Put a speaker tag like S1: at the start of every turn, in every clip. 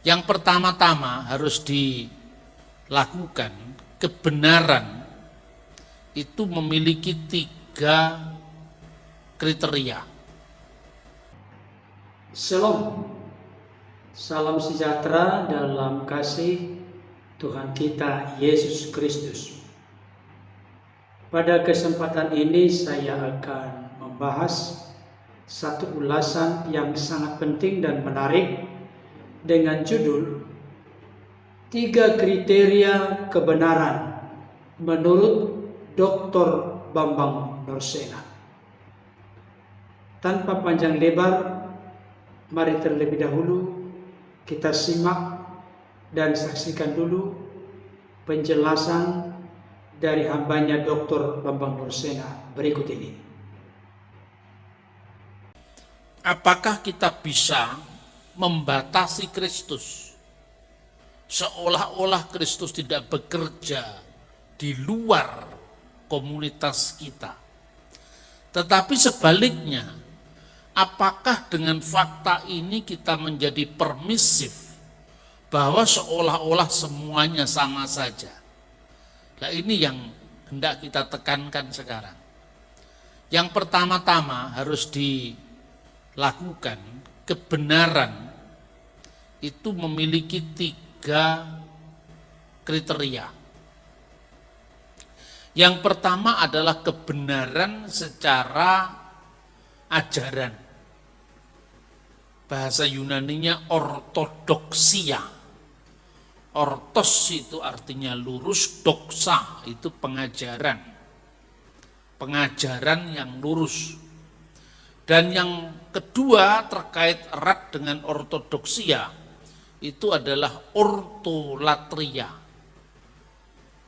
S1: Yang pertama-tama harus dilakukan, kebenaran itu memiliki 3 kriteria.
S2: Shalom, salam sejahtera dalam kasih Tuhan kita Yesus Kristus. Pada kesempatan ini saya akan membahas satu ulasan yang sangat penting dan menarik dengan judul 3 kriteria kebenaran menurut Dr. Bambang Nursena. Tanpa panjang lebar, mari terlebih dahulu kita simak dan saksikan dulu penjelasan dari hambanya Dr. Bambang Nursena berikut ini.
S1: Apakah kita bisa membatasi Kristus seolah-olah Kristus tidak bekerja di luar komunitas kita? Tetapi sebaliknya, apakah dengan fakta ini kita menjadi permisif bahwa seolah-olah semuanya sama saja? Nah, ini yang hendak kita tekankan sekarang. Yang pertama-tama harus dilakukan, kebenaran itu memiliki 3 kriteria. Yang pertama adalah kebenaran secara ajaran. Bahasa Yunaninya ortodoksia. Ortos itu artinya lurus, doksa itu pengajaran. Pengajaran yang lurus. Dan yang kedua terkait erat dengan ortodoksia itu adalah ortolatria.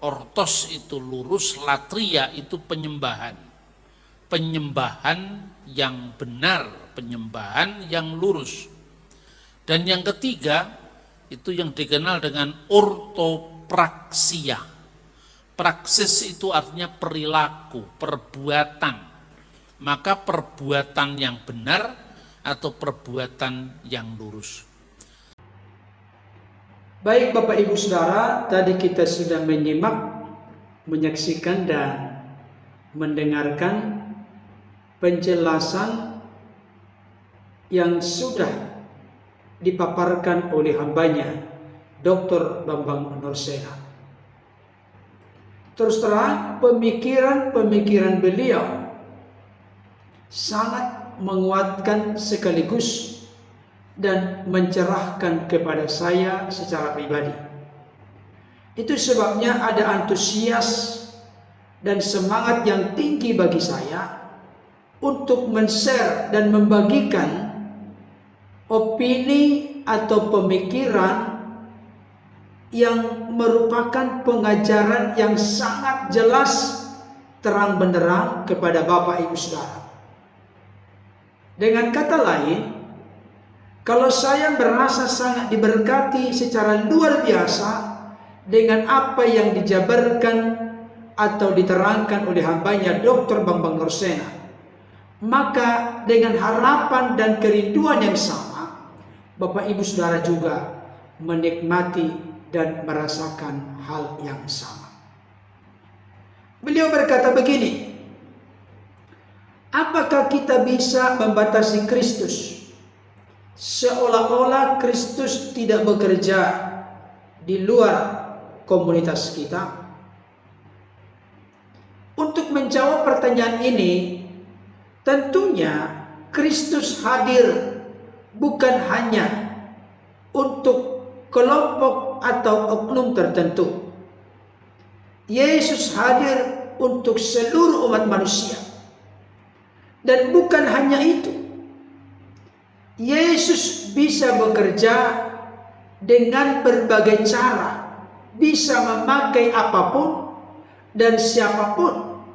S1: Ortos itu lurus, latria itu penyembahan. Penyembahan yang benar, penyembahan yang lurus. Dan yang ketiga itu yang dikenal dengan ortopraksia. Praksis itu artinya perilaku, perbuatan. Maka perbuatan yang benar atau perbuatan yang lurus.
S2: Baik Bapak Ibu Saudara, tadi kita sudah menyimak, menyaksikan dan mendengarkan penjelasan yang sudah dipaparkan oleh hambanya Dr. Bambang Nursena. Terus terang pemikiran beliau sangat menguatkan sekaligus dan mencerahkan kepada saya secara pribadi. Itu sebabnya ada antusias dan semangat yang tinggi bagi saya untuk men-share dan membagikan opini atau pemikiran yang merupakan pengajaran yang sangat jelas terang benderang kepada Bapak Ibu Saudara. Dengan kata lain, kalau saya merasa sangat diberkati secara luar biasa dengan apa yang dijabarkan atau diterangkan oleh hambanya Dr. Bambang Nursena, maka dengan harapan dan kerinduan yang sama, Bapak Ibu Saudara juga menikmati dan merasakan hal yang sama. Beliau berkata begini, apakah kita bisa membatasi Kristus seolah-olah Kristus tidak bekerja di luar komunitas kita? Untuk menjawab pertanyaan ini, tentunya Kristus hadir bukan hanya untuk kelompok atau oknum tertentu. Yesus hadir untuk seluruh umat manusia. Dan bukan hanya itu, Yesus bisa bekerja dengan berbagai cara, bisa memakai apapun dan siapapun.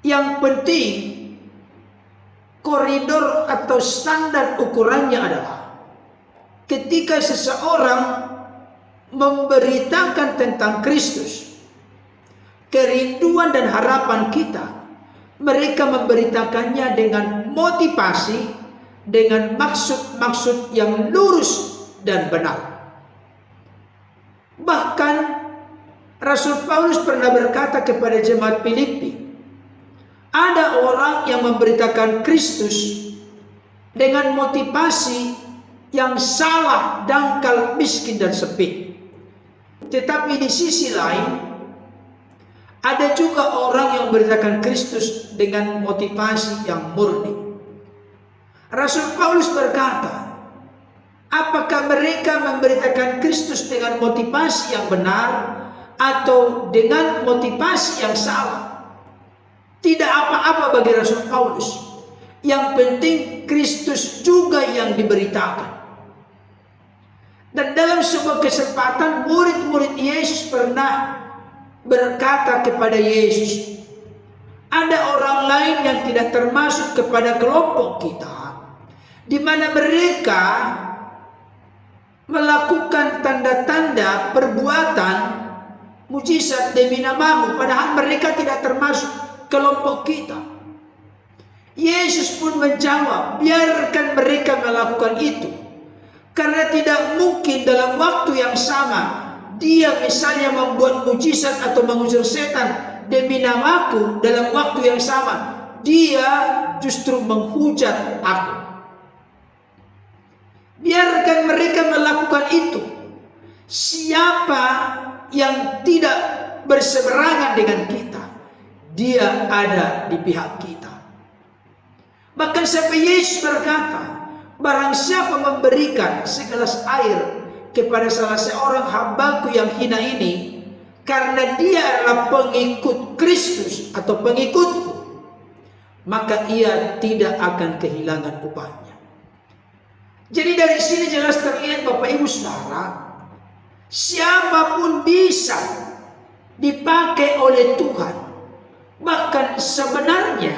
S2: Yang penting, koridor atau standar ukurannya adalah ketika seseorang memberitakan tentang Kristus, kerinduan dan harapan kita, mereka memberitakannya dengan motivasi, dengan maksud-maksud yang lurus dan benar. Bahkan Rasul Paulus pernah berkata kepada jemaat Filipi, ada orang yang memberitakan Kristus dengan motivasi yang salah, dangkal, miskin, dan sempit. Tetapi di sisi lain, ada juga orang yang memberitakan Kristus dengan motivasi yang murni. Rasul Paulus berkata, apakah mereka memberitakan Kristus dengan motivasi yang benar atau dengan motivasi yang salah? Tidak apa-apa bagi Rasul Paulus. Yang penting Kristus juga yang diberitakan. Dan dalam sebuah kesempatan murid-murid Yesus pernah berkata kepada Yesus, ada orang lain yang tidak termasuk kepada kelompok kita, di mana mereka melakukan tanda-tanda perbuatan mujizat demi namamu, padahal mereka tidak termasuk kelompok kita. Yesus pun menjawab, biarkan mereka melakukan itu, karena tidak mungkin dalam waktu yang sama dia misalnya membuat mujizat atau mengusir setan demi namaku, dalam waktu yang sama dia justru menghujat aku. Biarkan mereka melakukan itu. Siapa yang tidak berseberangan dengan kita, dia ada di pihak kita. Bahkan sampai Yesus berkata, barang siapa memberikan segelas air kepada salah seorang hambaku yang hina ini, karena dia adalah pengikut Kristus atau pengikutku, maka ia tidak akan kehilangan upahnya. Jadi dari sini jelas terlihat Bapak Ibu Saudara, siapapun bisa dipakai oleh Tuhan. Bahkan sebenarnya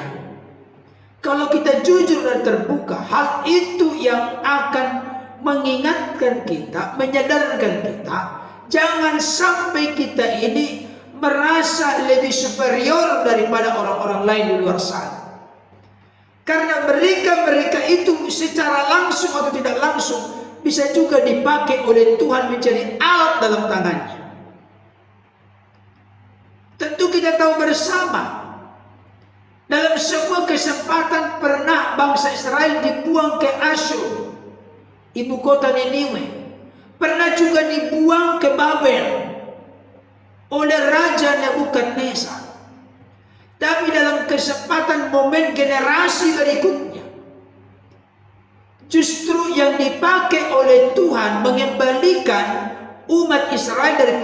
S2: kalau kita jujur dan terbuka, hal itu yang akan mengingatkan kita, menyadarkan kita, jangan sampai kita ini merasa lebih superior daripada orang-orang lain di luar sana. Karena mereka itu secara langsung atau tidak langsung bisa juga dipakai oleh Tuhan menjadi alat dalam tangannya. Tentu kita tahu bersama, dalam sebuah kesempatan pernah bangsa Israel dibuang ke Asyur, ibu kota Niniwe. Pernah juga dibuang ke Babel oleh Raja Nebukadnezar. Tapi dalam kesempatan momen generasi berikutnya, justru yang dipakai oleh Tuhan mengembalikan umat Israel dari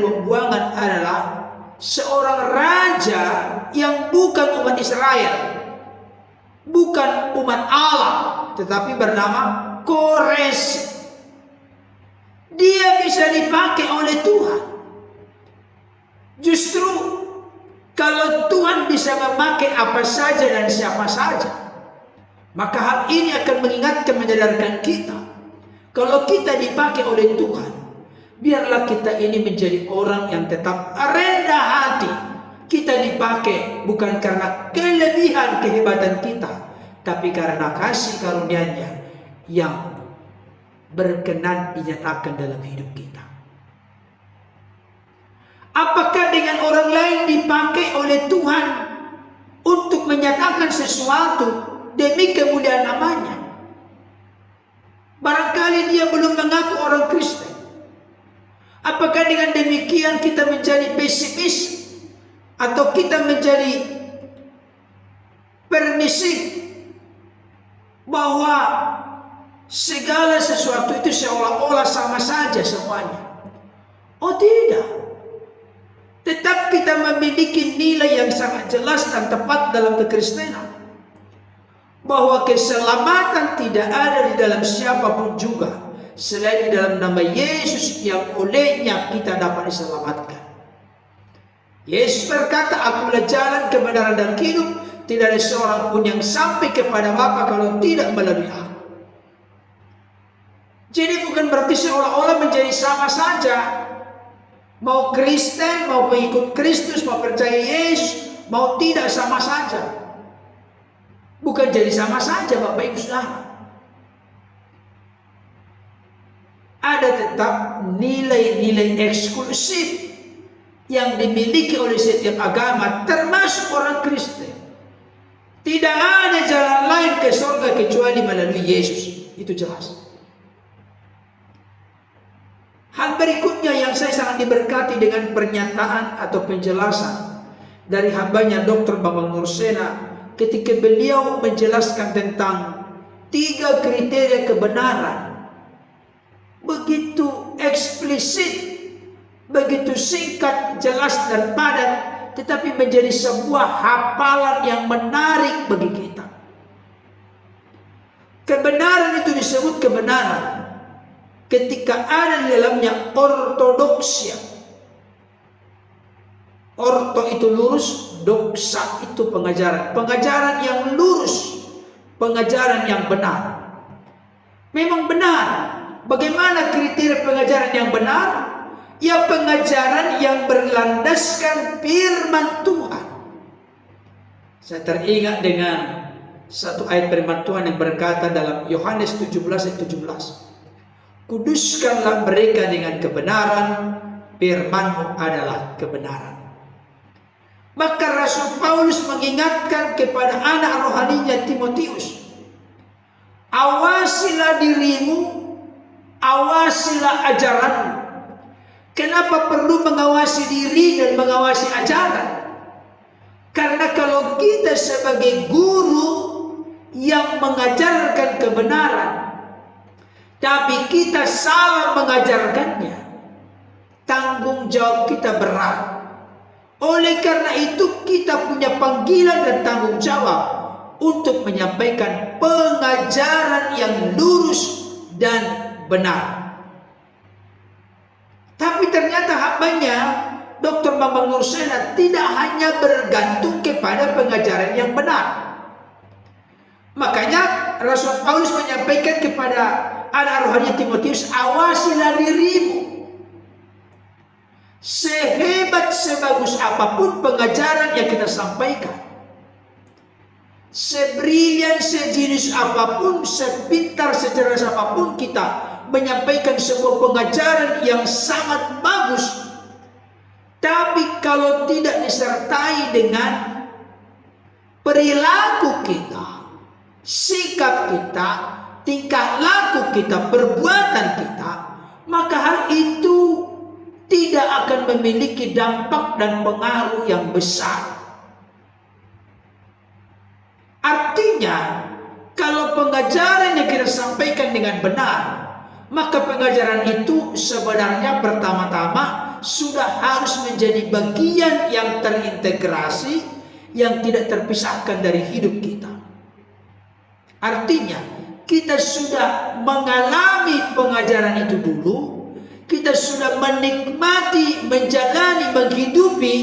S2: pembuangan adalah seorang raja yang bukan umat Israel, bukan umat Allah, tetapi bernama Kores. Dia bisa dipakai oleh Tuhan. Justru kalau Tuhan bisa memakai apa saja dan siapa saja, maka hal ini akan mengingatkan, menyadarkan kita, kalau kita dipakai oleh Tuhan, biarlah kita ini menjadi orang yang tetap rendah hati. Kita dipakai bukan karena kelebihan kehebatan kita, tapi karena kasih karunia-Nya yang berkenan dinyatakan dalam hidup kita. Apakah dengan orang lain dipakai oleh Tuhan untuk menyatakan sesuatu demi kemuliaan namanya? Barangkali dia belum mengaku orang Kristen. Apakah dengan demikian kita menjadi pesimis atau kita menjadi permisif bahwa segala sesuatu itu seolah-olah sama saja semuanya? Oh tidak. Tetap kita memiliki nilai yang sangat jelas dan tepat dalam kekristenan, bahwa keselamatan tidak ada di dalam siapapun juga selain di dalam nama Yesus yang olehnya kita dapat diselamatkan. Yesus berkata, akulah jalan, kebenaran dan hidup, tidak ada seorang pun yang sampai kepada Bapa kalau tidak melalui aku. Jadi bukan berarti seolah-olah menjadi sama saja. Mau Kristen, mau pengikut Kristus, mau percaya Yesus, mau tidak, sama saja. Bukan jadi sama saja Bapak Ibu Saudara. tetap nilai-nilai eksklusif yang dimiliki oleh setiap agama, termasuk orang Kristen. Tidak ada jalan lain ke surga kecuali melalui Yesus. Itu jelas. Hal berikutnya yang saya sangat diberkati dengan pernyataan atau penjelasan dari hambanya Dr. Bambang Nursena ketika beliau menjelaskan tentang 3 kriteria kebenaran. Begitu eksplisit, begitu singkat, jelas dan padat, tetapi menjadi sebuah hafalan yang menarik bagi kita. Kebenaran itu disebut kebenaran ketika ada di dalamnya ortodoksia. Orto itu lurus, doksa itu pengajaran. Pengajaran yang lurus, pengajaran yang benar. Memang benar. Bagaimana kriteria pengajaran yang benar? Ya, pengajaran yang berlandaskan firman Tuhan. Saya teringat dengan satu ayat firman Tuhan yang berkata dalam Yohanes 17 ayat 17. Kuduskanlah mereka dengan kebenaran, firman-Mu adalah kebenaran. Maka Rasul Paulus mengingatkan kepada anak rohaninya Timotius, awasilah dirimu, awasilah ajaranmu. Kenapa perlu mengawasi diri dan mengawasi ajaran? Karena kalau kita sebagai guru yang mengajarkan kebenaran, tapi kita salah mengajarkannya, tanggung jawab kita berat. Oleh karena itu kita punya panggilan dan tanggung jawab untuk menyampaikan pengajaran yang lurus dan benar. Tapi ternyata hambanya Dr. Bambang Nursena tidak hanya bergantung kepada pengajaran yang benar. Makanya Rasul Paulus menyampaikan kepada anak rohani Timotius, awasilah dirimu. Sehebat sebagus apapun pengajaran yang kita sampaikan, sebrilian sejenis apapun, sepintar secerdas apapun kita menyampaikan sebuah pengajaran yang sangat bagus, tapi kalau tidak disertai dengan perilaku kita, sikap kita, tingkah laku kita, perbuatan kita, maka hal itu tidak akan memiliki dampak dan pengaruh yang besar. Artinya, kalau pengajaran yang kita sampaikan dengan benar, maka pengajaran itu sebenarnya pertama-tama sudah harus menjadi bagian yang terintegrasi, yang tidak terpisahkan dari hidup kita. Artinya, kita sudah mengalami pengajaran itu dulu, kita sudah menikmati, menjalani, menghidupi,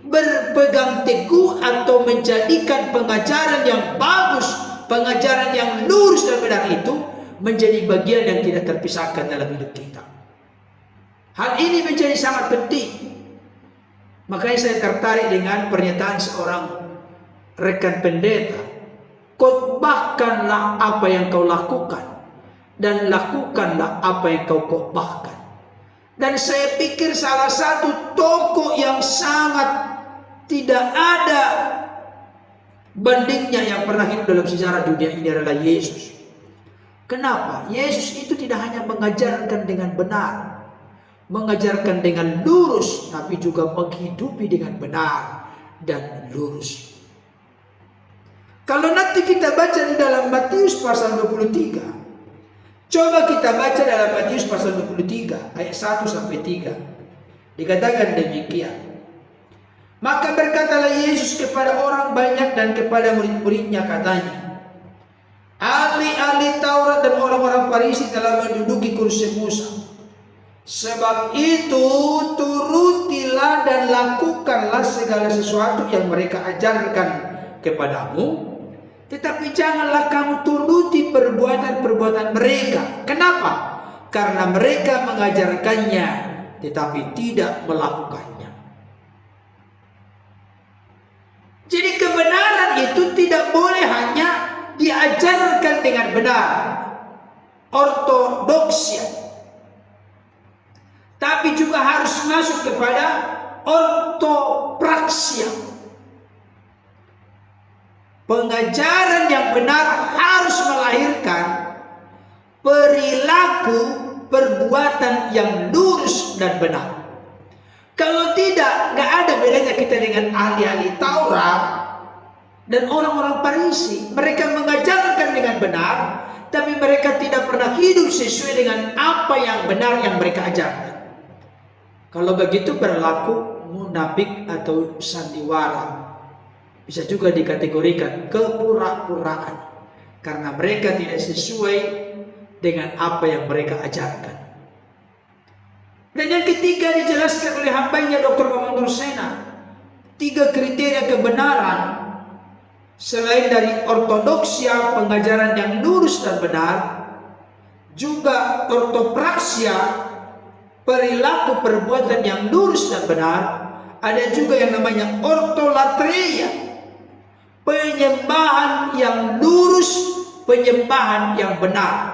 S2: berpegang teguh atau menjadikan pengajaran yang bagus, pengajaran yang lurus dan benar itu menjadi bagian yang tidak terpisahkan dalam hidup kita. Hal ini menjadi sangat penting. Makanya saya tertarik dengan pernyataan seorang rekan pendeta. Khotbahkanlah apa yang kau lakukan, dan lakukanlah apa yang kau khotbahkan. Dan saya pikir salah satu tokoh yang sangat tidak ada bandingnya yang pernah hidup dalam sejarah dunia ini adalah Yesus. Kenapa? Yesus itu tidak hanya mengajarkan dengan benar, mengajarkan dengan lurus, tapi juga menghidupi dengan benar dan lurus. Kalau nanti kita baca di dalam Matius pasal 23, coba kita baca dalam Matius pasal 23 ayat 1 sampai 3. Dikatakan demikian. Maka berkatalah Yesus kepada orang banyak dan kepada murid-muridnya, katanya, ahli-ahli Taurat dan orang-orang Farisi telah menduduki kursi Musa. Sebab itu turutilah dan lakukanlah segala sesuatu yang mereka ajarkan kepadamu. Tetapi janganlah kamu turuti perbuatan-perbuatan mereka. Kenapa? Karena mereka mengajarkannya tetapi tidak melakukannya. Jadi kebenaran itu tidak boleh hanya diajarkan dengan benar, ortodoksia, tapi juga harus masuk kepada ortopraksia. Pengajaran yang benar harus melahirkan perilaku perbuatan yang lurus dan benar. Kalau tidak, nggak ada bedanya kita dengan ahli-ahli Taurat dan orang-orang Farisi. Mereka mengajarkan dengan benar, tapi mereka tidak pernah hidup sesuai dengan apa yang benar yang mereka ajarkan. Kalau begitu berlaku munafik atau sandiwara. Bisa juga dikategorikan kepura-puraan, karena mereka tidak sesuai dengan apa yang mereka ajarkan. Dan yang ketiga dijelaskan oleh hambanya Dr. Bambang Dursena, 3 kriteria kebenaran selain dari ortodoksia, pengajaran yang lurus dan benar, juga ortopraksia, perilaku perbuatan yang lurus dan benar, ada juga yang namanya ortolatreia, penyembahan yang lurus, penyembahan yang benar.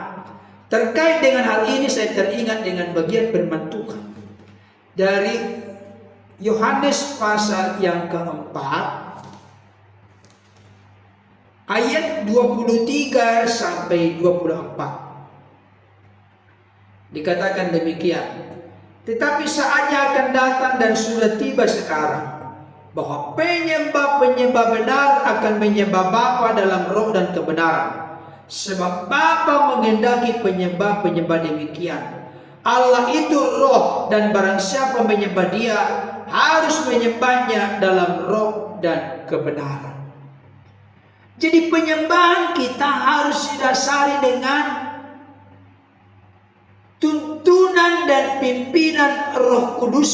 S2: Terkait dengan hal ini saya teringat dengan bagian firman Tuhan dari Yohanes pasal yang keempat ayat 23 sampai 24. Dikatakan demikian, tetapi saatnya akan datang dan sudah tiba sekarang, bahwa penyembah-penyembah benar akan menyembah Bapa dalam roh dan kebenaran. Sebab Bapa menghendaki penyembah-penyembah demikian. Allah itu roh, dan barang siapa menyembah Dia harus menyembahnya dalam roh dan kebenaran. Jadi penyembahan kita harus didasari dengan tuntunan dan pimpinan Roh Kudus,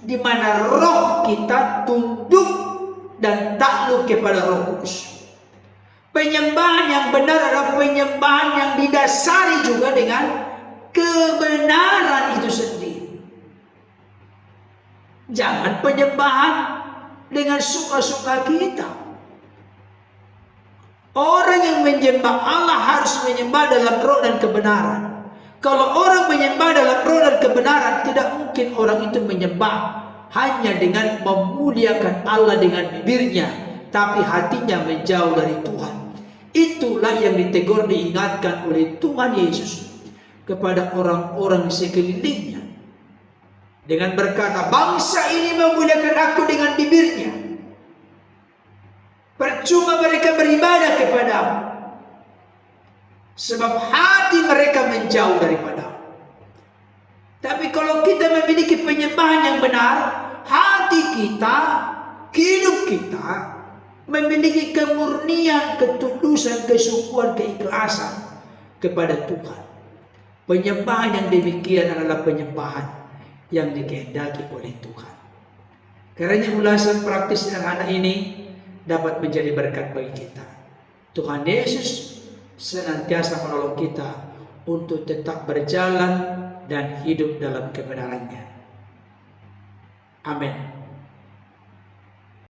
S2: di mana roh kita tunduk dan takluk kepada Roh Kudus. Penyembahan yang benar adalah penyembahan yang didasari juga dengan kebenaran itu sendiri. Jangan penyembahan dengan suka-suka kita. Orang yang menyembah Allah harus menyembah dalam roh dan kebenaran. Kalau orang menyembah dalam roh dan kebenaran, tidak mungkin orang itu menyembah hanya dengan memuliakan Allah dengan bibirnya, tapi hatinya menjauh dari Tuhan. Itulah yang ditegur, diingatkan oleh Tuhan Yesus kepada orang-orang di sekelilingnya, dengan berkata, bangsa ini memuliakan aku dengan bibirnya, percuma mereka beribadah kepadamu, sebab hati mereka menjauh daripada. Tapi kalau kita memiliki penyembahan yang benar, hati kita, hidup kita memiliki kemurnian, ketulusan, kesungguhan, keikhlasan kepada Tuhan. Penyembahan yang demikian adalah penyembahan yang dikehendaki oleh Tuhan. Karena ulasan praktis sederhana ini dapat menjadi berkat bagi kita. Tuhan Yesus senantiasa menolong kita untuk tetap berjalan dan hidup dalam kebenarannya. Amin.